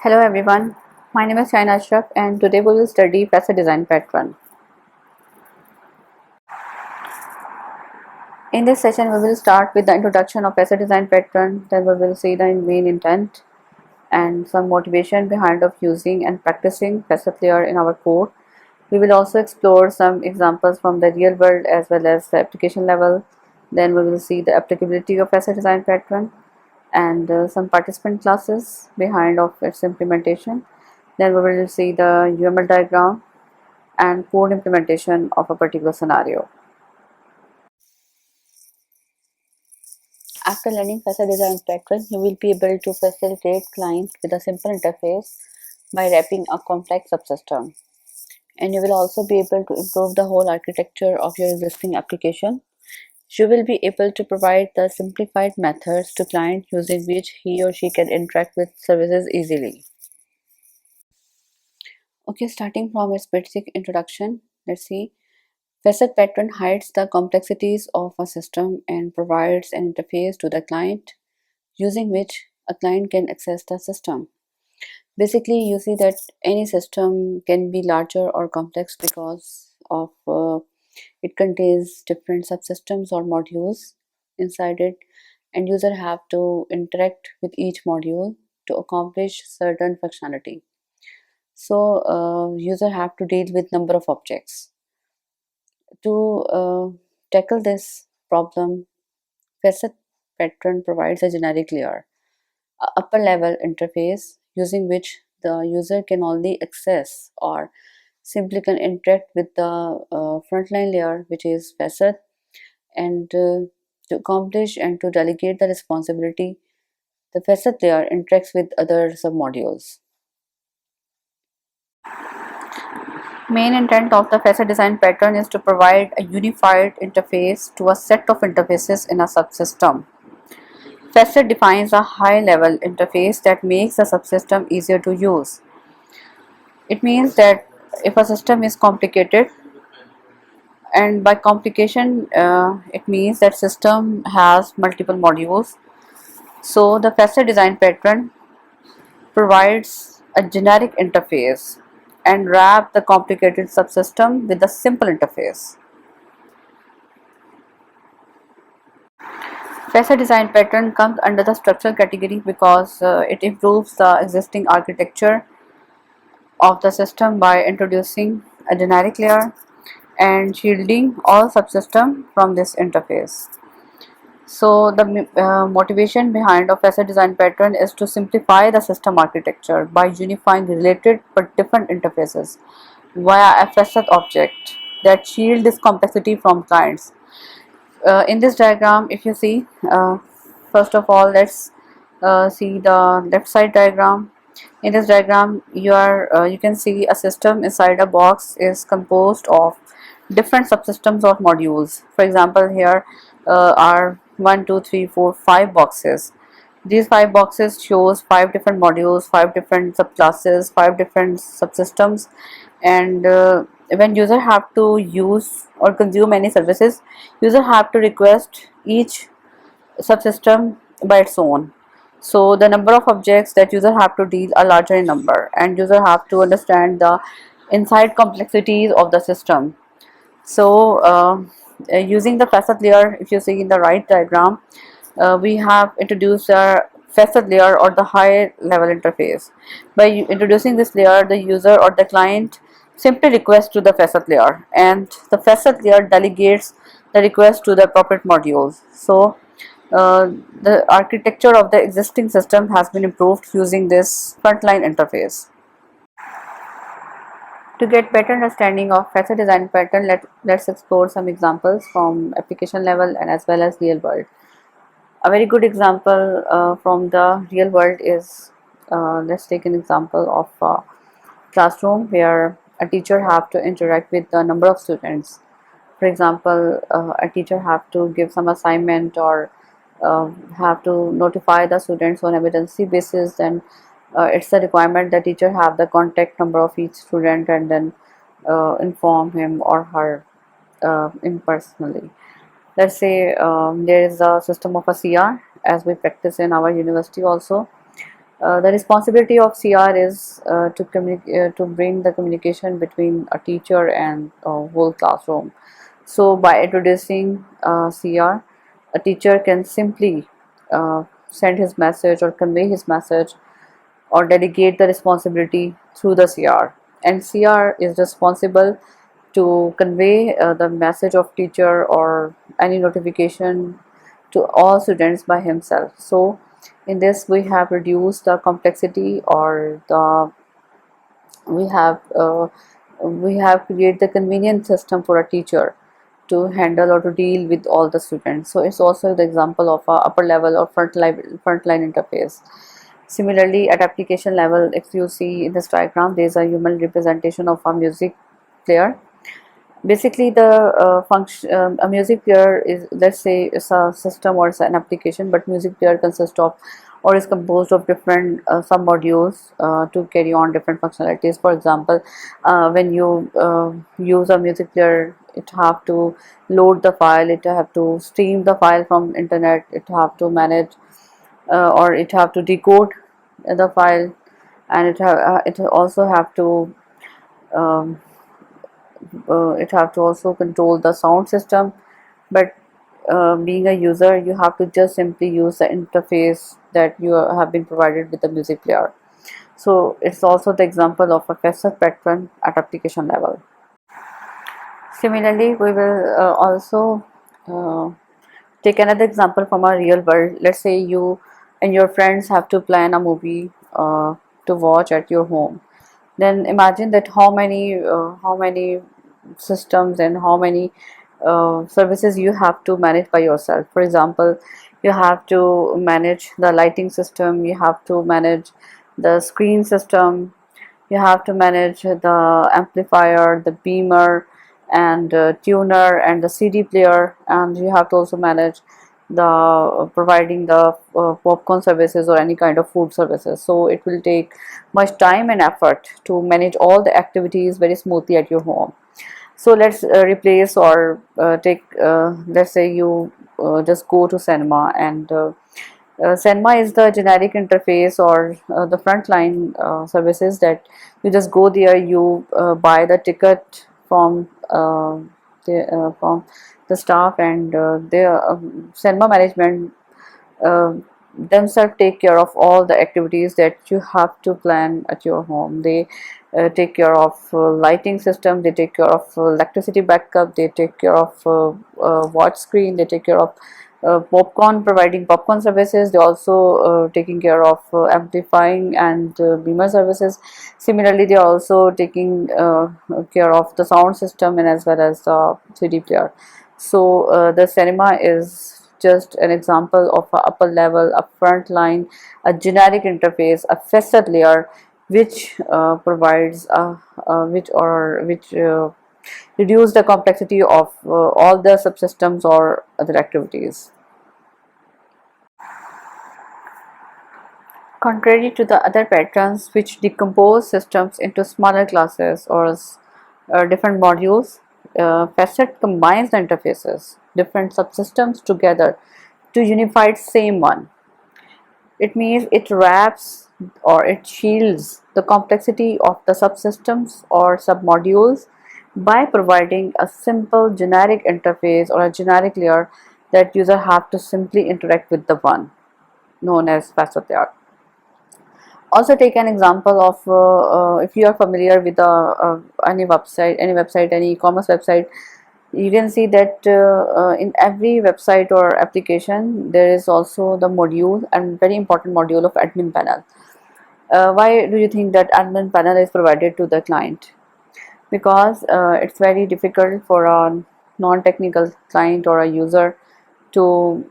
Hello everyone, my name is Shaina Ashraf and today we will study facet design pattern. In this session we will start with the introduction of facet design pattern, then we will see the main intent and some motivation behind of using and practicing facet layer in our code. We will also explore some examples from the real world as well as the application level. Then we will see the applicability of facet design pattern and some participant classes behind of its implementation. Then we will see the UML diagram and code implementation of a particular scenario. After learning facet design pattern, you will be able to facilitate clients with a simple interface by wrapping a complex subsystem. And you will also be able to improve the whole architecture of your existing application. You will be able to provide the simplified methods to client using which he or she can interact with services easily. Okay, starting from its basic introduction, let's see. Facet pattern hides the complexities of a system and provides an interface to the client using which a client can access the system. Basically, you see that any system can be larger or complex because of it contains different subsystems or modules inside it, and user have to interact with each module to accomplish certain functionality. So, user have to deal with number of objects. To tackle this problem, facet pattern provides a generic layer, a upper level interface using which the user can only access or simply can interact with the frontline layer, which is facet, and to accomplish and to delegate the responsibility, the facet layer interacts with other submodules. Main intent of the facet design pattern is to provide a unified interface to a set of interfaces in a subsystem. Facet defines a high-level interface that makes the subsystem easier to use. It means that if a system is complicated, and by complication it means that system has multiple modules, so the facet design pattern provides a generic interface and wrap the complicated subsystem with a simple interface. Facet design pattern comes under the structural category because it improves the existing architecture of the system by introducing a generic layer and shielding all subsystem from this interface. So the motivation behind a facet design pattern is to simplify the system architecture by unifying related but different interfaces via a facet object that shield this complexity from clients. In this diagram, if you see, first of all, let's see the left side diagram. In this diagram, you can see a system inside a box is composed of different subsystems or modules. For example, here are 5 boxes. These 5 boxes shows 5 different modules, 5 different subclasses, 5 different subsystems, and when user have to use or consume any services, user have to request each subsystem by its own. So the number of objects that user have to deal are larger in number, and user have to understand the inside complexities of the system. So using the facet layer, if you see in the right diagram, we have introduced a facet layer or the high level interface. By introducing this layer, the user or the client simply requests to the facet layer, and the facet layer delegates the request to the appropriate modules. So the architecture of the existing system has been improved using this frontline interface. To get better understanding of facet design pattern, let's explore some examples from application level and as well as real world. A very good example from the real world is, let's take an example of a classroom where a teacher have to interact with a number of students. For example, a teacher have to give some assignment or have to notify the students on emergency basis. Then it's a requirement that teacher have the contact number of each student and then inform him or her impersonally. Let's say there is a system of a CR as we practice in our university also. The responsibility of CR is to bring the communication between a teacher and a whole classroom. So by introducing CR, a teacher can simply send his message or convey his message or delegate the responsibility through the CR. And CR is responsible to convey the message of teacher or any notification to all students by himself. So in this we have reduced the complexity, or the we have uh, we have created the convenient system for a teacher to handle or to deal with all the students. So it's also the example of a upper level or frontline interface. Similarly, at application level, if you see in this diagram, there is a human representation of a music player. Basically, the function a music player is, let's say, it's a system or it's an application, but music player consists of or is composed of different sub modules to carry on different functionalities. For example, when you use a music player, it have to load the file, it have to stream the file from internet, it have to manage or it have to decode the file, and it also have to um, it have to also control the sound system. But being a user, you have to just simply use the interface that you have been provided with the music player. So it's also the example of a passive pattern at application level. Similarly, we will also uh, take another example from our real world. Let's say you and your friends have to plan a movie to watch at your home. Then imagine that how many systems and how many services you have to manage by yourself. For example, you have to manage the lighting system, you have to manage the screen system, you have to manage the amplifier, the beamer, and tuner, and the CD player, and you have to also manage the providing the popcorn services or any kind of food services. So it will take much time and effort to manage all the activities very smoothly at your home. So let's replace or take let's say you just go to cinema, and cinema is the generic interface or the frontline services that you just go there, you buy the ticket from the staff, and the cinema management uh, themselves take care of all the activities that you have to plan at your home. They take care of lighting system, they take care of electricity backup, they take care of watch screen, they take care of popcorn, providing popcorn services. They also taking care of amplifying and beamer services. Similarly, they are also taking care of the sound system and as well as the CD player. So the cinema is just an example of a upper level, a front line, a generic interface, a facet layer, which provides which reduce the complexity of all the subsystems or other activities. Contrary to the other patterns which decompose systems into smaller classes or different modules, Facet combines the interfaces, different subsystems together to unified same one. It means it wraps or it shields the complexity of the subsystems or submodules by providing a simple generic interface or a generic layer that user have to simply interact with the one known as facet layer. Also take an example of if you are familiar with any e-commerce website, you can see that in every website or application there is also the module, and very important module, of admin panel. Why do you think that admin panel is provided to the client? Because it's very difficult for a non-technical client or a user to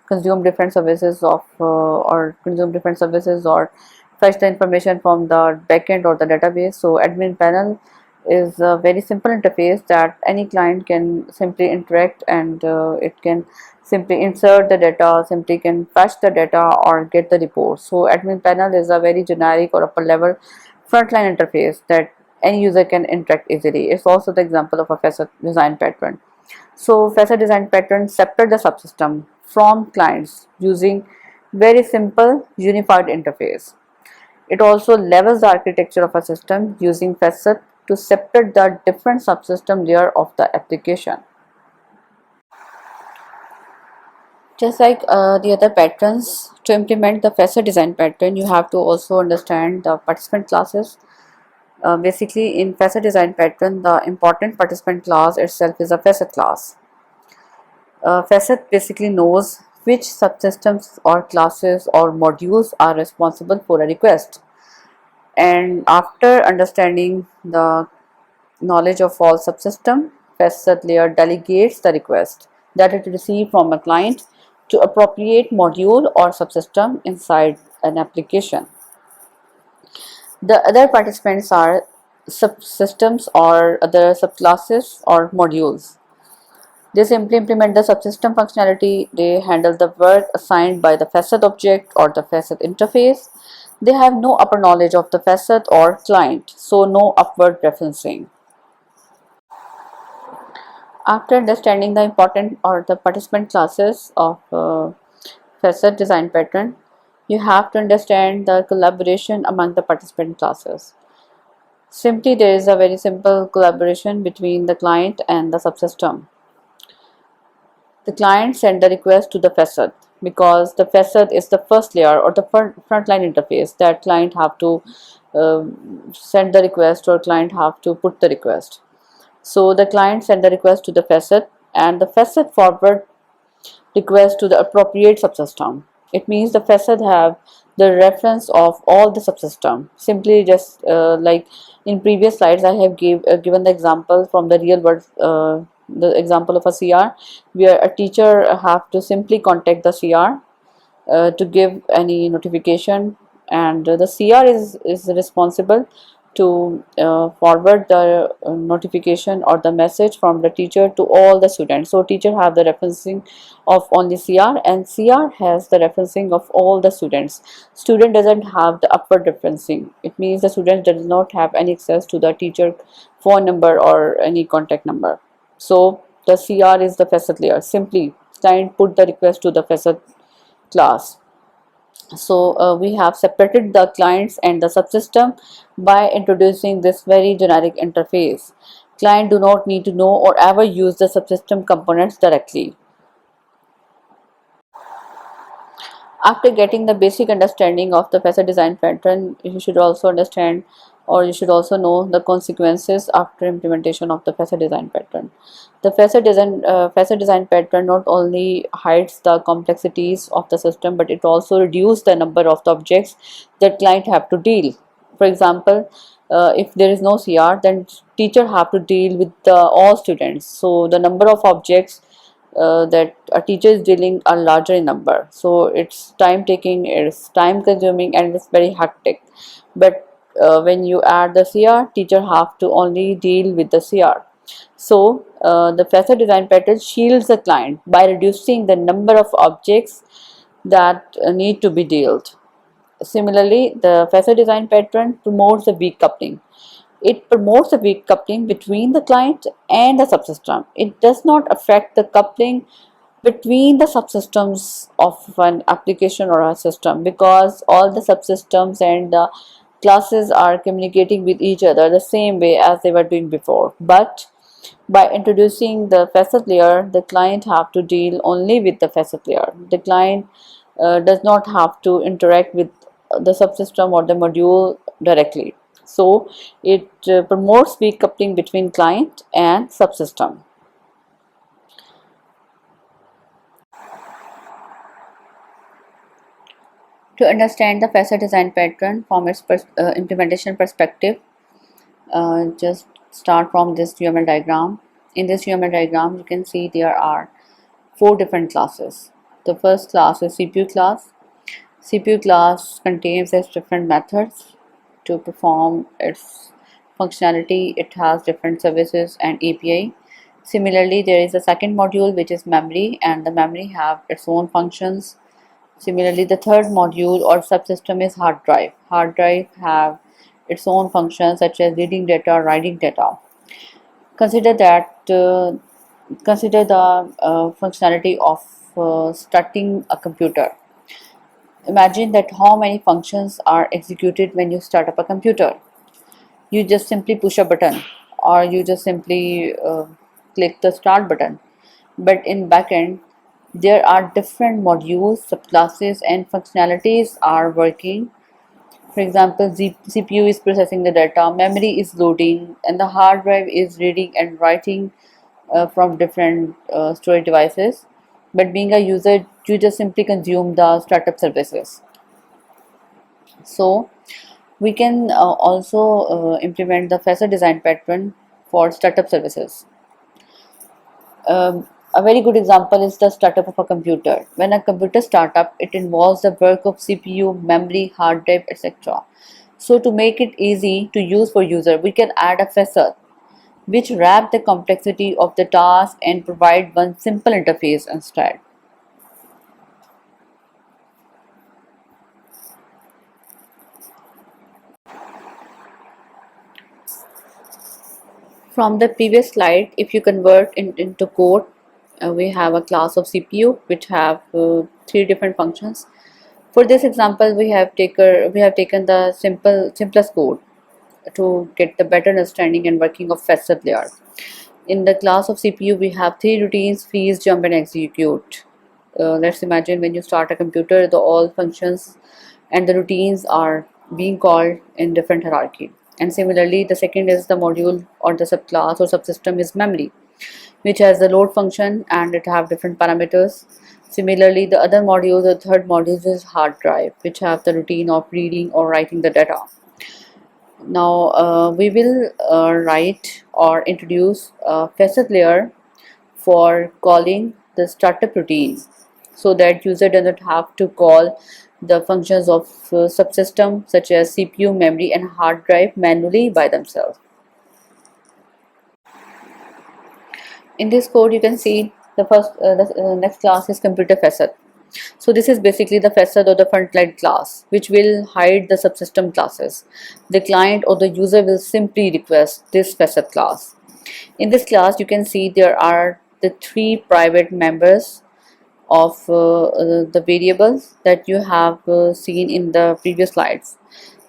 consume different services or consume different services or fetch the information from the backend or the database. So admin panel is a very simple interface that any client can simply interact, and it can simply insert the data, simply can fetch the data or get the report. So admin panel is a very generic or upper level frontline interface that any user can interact easily. It's also the example of a facet design pattern. So facet design patterns separate the subsystem from clients using very simple unified interface. It also levels the architecture of a system using facet to separate the different subsystem layer of the application. Just like the other patterns, to implement the facet design pattern, you have to also understand the participant classes. Basically, in facet design pattern, the important participant class itself is a facet class. Facet basically knows which subsystems or classes or modules are responsible for a request. And after understanding the knowledge of all subsystem, facet layer delegates the request that it received from a client to appropriate module or subsystem inside an application. The other participants are subsystems or other subclasses or modules. They simply implement the subsystem functionality. They handle the work assigned by the facet object or the facet interface. They have no upper knowledge of the facet or client, so no upward referencing. After understanding the important or the participant classes of facet design pattern, you have to understand the collaboration among the participant classes. Simply, there is a very simple collaboration between the client and the subsystem. The client send the request to the facet because the facet is the first layer or the frontline interface that client have to send the request or client have to put the request. So the client send the request to the facet and the facet forward request to the appropriate subsystem. It means the facet have the reference of all the subsystem. Simply just like in previous slides, I have given the example from the real world, the example of a CR, where a teacher have to simply contact the CR to give any notification, and the CR is responsible to forward the notification or the message from the teacher to all the students. So teacher have the referencing of only CR and CR has the referencing of all the students. Student doesn't have the upward referencing. It means the student does not have any access to the teacher phone number or any contact number. So the CR is the facet layer. Simply client put the request to the facet class. So we have separated the clients and the subsystem by introducing this very generic interface. Client do not need to know or ever use the subsystem components directly. After getting the basic understanding of the facet design pattern, you should also understand or you should also know the consequences after implementation of the facet design pattern. The facet design pattern not only hides the complexities of the system, but it also reduces the number of the objects that client have to deal. For example, if there is no CR, then teacher have to deal with all students. So the number of objects that a teacher is dealing are larger in number, so it's time taking, it's time consuming, and it's very hectic. But when you add the CR, teacher have to only deal with the CR. So the facet design pattern shields the client by reducing the number of objects that need to be dealt. Similarly, the facet design pattern promotes the weak coupling. It promotes a weak coupling between the client and the subsystem. It does not affect the coupling between the subsystems of an application or a system, because all the subsystems and the classes are communicating with each other the same way as they were doing before. But by introducing the facet layer, the client have to deal only with the facet layer. The client does not have to interact with the subsystem or the module directly. So it promotes weak coupling between client and subsystem. To understand the facet design pattern from its implementation perspective, just start from this UML diagram. In this UML diagram, you can see there are 4 different classes. The first class is CPU class. CPU class contains its different methods to perform its functionality. It has different services and API. Similarly, there is a second module which is memory, and the memory have its own functions. Similarly, the third module or subsystem is hard drive. Hard drive have its own functions such as reading data, writing data. Consider that consider the functionality of starting a computer. Imagine that how many functions are executed when you start up a computer. You just simply push a button, or you just simply click the start button. But in backend, there are different modules, subclasses, and functionalities are working. For example, CPU is processing the data, memory is loading, and the hard drive is reading and writing from different storage devices. But being a user, you just simply consume the startup services. So we can also implement the facet design pattern for startup services. A very good example is the startup of a computer. When a computer startup, it involves the work of CPU, memory, hard drive, etc. So to make it easy to use for user, we can add a facet which wrap the complexity of the task and provide one simple interface instead. From the previous slide, if you convert into code, we have a class of CPU which have three different functions. For this example, we have taken the simplest code to get the better understanding and working of facet layer. In the class of CPU, we have three routines: freeze, jump, and execute. Let's imagine when you start a computer, the all functions and the routines are being called in different hierarchy. And similarly, the second is the module or the subclass or subsystem is memory, which has the load function and it have different parameters. Similarly, the other module, the third module is hard drive, which have the routine of reading or writing the data. Now we will write or introduce a facet layer for calling the startup routine, so that user doesn't have to call the functions of subsystem such as CPU, memory, and hard drive manually by themselves. In this code, you can see the next class is computer facet. So this is basically the facet or the frontline class, which will hide the subsystem classes. The client or the user will simply request this facet class. In this class, you can see there are the three private members of the variables that you have seen in the previous slides: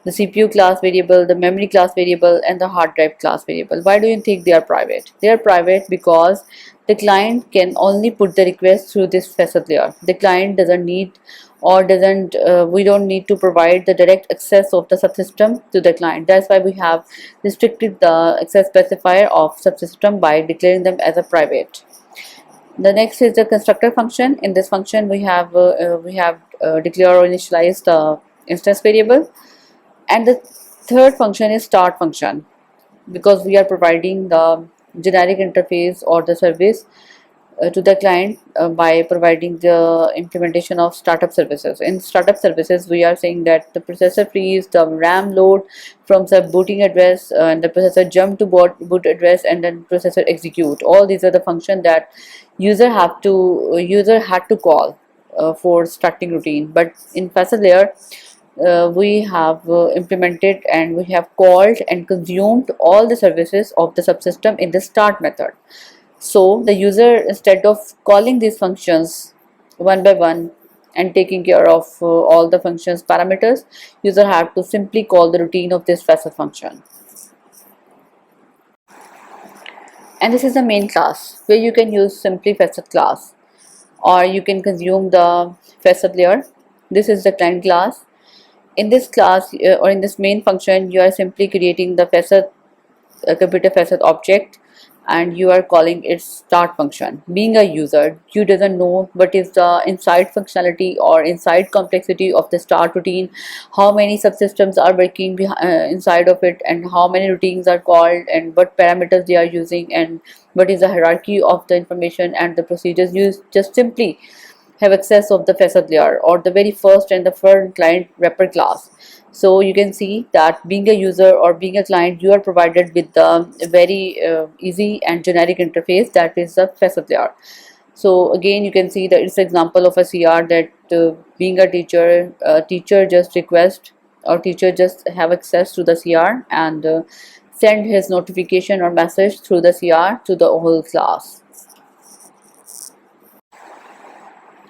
the CPU class variable, the memory class variable, and the hard drive class variable. Why do you think they are private? They are private because the client can only put the request through this facet layer. The client doesn't need or doesn't we don't need to provide the direct access of the subsystem to the client. That's why we have restricted the access specifier of subsystem by declaring them as a private. The next is the constructor function. In this function, we have declare or initialize the instance variable, and the third function is start function, because we are providing the generic interface or the service to the client by providing the implementation of startup services. In startup services, we are saying that the processor freeze, the RAM load from the booting address, and the processor jump to boot address, and then processor execute. All these are the functions that user had to call for starting routine. But in facet layer, we have implemented and we have called and consumed all the services of the subsystem in the start method. So the user, instead of calling these functions one by one and taking care of all the functions parameters, user have to simply call the routine of this facet function. And this is the main class where you can use simply facet class, or you can consume the facet layer. This is the client class. In this class or in this main function, you are simply creating the facet computer facet object, and you are calling its start function. Being a user, you doesn't know what is the inside functionality or inside complexity of the start routine, how many subsystems are working inside of it, and how many routines are called, and what parameters they are using, and what is the hierarchy of the information and the procedures. You just simply have access of the facet layer or the very first and the third client wrapper class. So you can see that being a user or being a client, you are provided with the very easy and generic interface that is the facet layer. So again, you can see that it's an example of a CR that being a teacher just request or teacher just have access to the CR and send his notification or message through the CR to the whole class.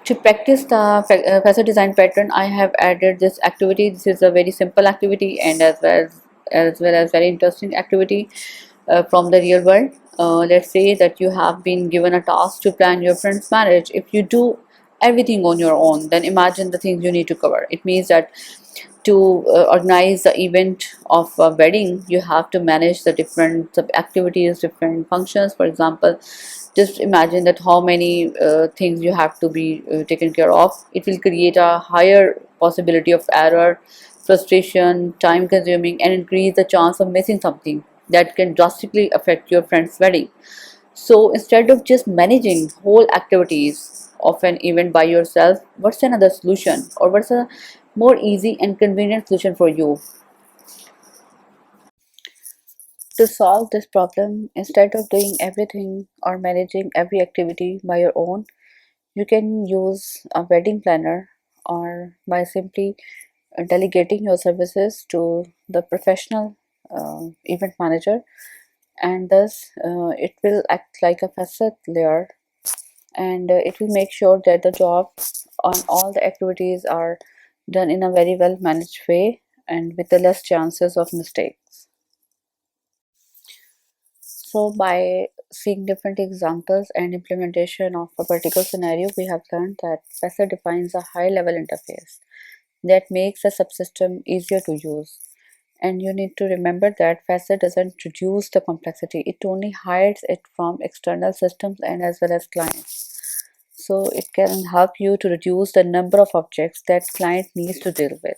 To practice the facet design pattern, I have added this activity. This is a very simple activity and as very interesting activity from the real world. Let's say that you have been given a task to plan your friend's marriage. If you do everything on your own, then imagine the things you need to cover. It means that to organize the event of a wedding, you have to manage the different sub activities, different functions. For example, just imagine that how many things you have to be taken care of. It will create a higher possibility of error, frustration, time consuming, and increase the chance of missing something that can drastically affect your friend's wedding. So instead of just managing whole activities of an event by yourself, what's another solution, or what's a more easy and convenient solution for you? To solve this problem, instead of doing everything or managing every activity by your own, you can use a wedding planner, or by simply delegating your services to the professional event manager, and thus it will act like a facet layer, and it will make sure that the job on all the activities are done in a very well managed way and with the less chances of mistakes. So by seeing different examples and implementation of a particular scenario, we have learned that FASA defines a high level interface that makes a subsystem easier to use. And you need to remember that FASA doesn't reduce the complexity, it only hides it from external systems and as well as clients. So it can help you to reduce the number of objects that client needs to deal with.